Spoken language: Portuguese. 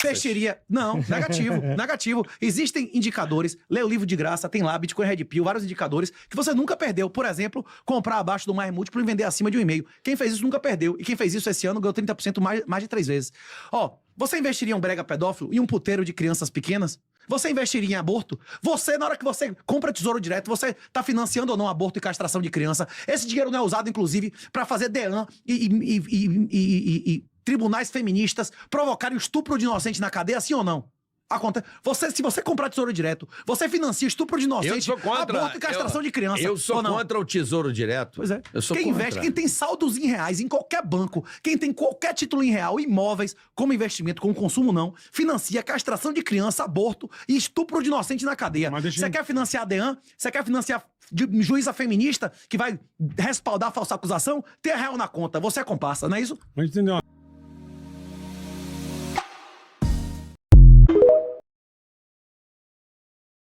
investiria... Não, negativo, negativo. Existem indicadores, lê o livro de graça, tem lá, Bitcoin Red Pill, vários indicadores que você nunca perdeu. Por exemplo, comprar abaixo do mais múltiplo e vender acima de 1,5. Quem fez isso nunca perdeu. E quem fez isso esse ano ganhou 30% mais de 3 vezes. Ó, você investiria em um brega pedófilo e um puteiro de crianças pequenas? Você investiria em aborto? Você, na hora que você compra Tesouro Direto, você tá financiando ou não aborto e castração de criança? Esse dinheiro não é usado, inclusive, pra fazer DEAN e tribunais feministas provocarem o estupro de inocente na cadeia, sim ou não? Acontece. Se você comprar Tesouro Direto, você financia estupro de inocente, aborto e castração de criança. Eu sou contra o Tesouro Direto. Pois é. Eu sou quem contra. investe, quem tem saldos em reais em qualquer banco, quem tem qualquer título em real, imóveis, como investimento, como consumo não, financia castração de criança, aborto e estupro de inocente na cadeia. Você quer financiar a DEAN? Você quer financiar juíza feminista que vai respaldar a falsa acusação? Ter real na conta. Você é comparsa, não é isso? Mas entendeu?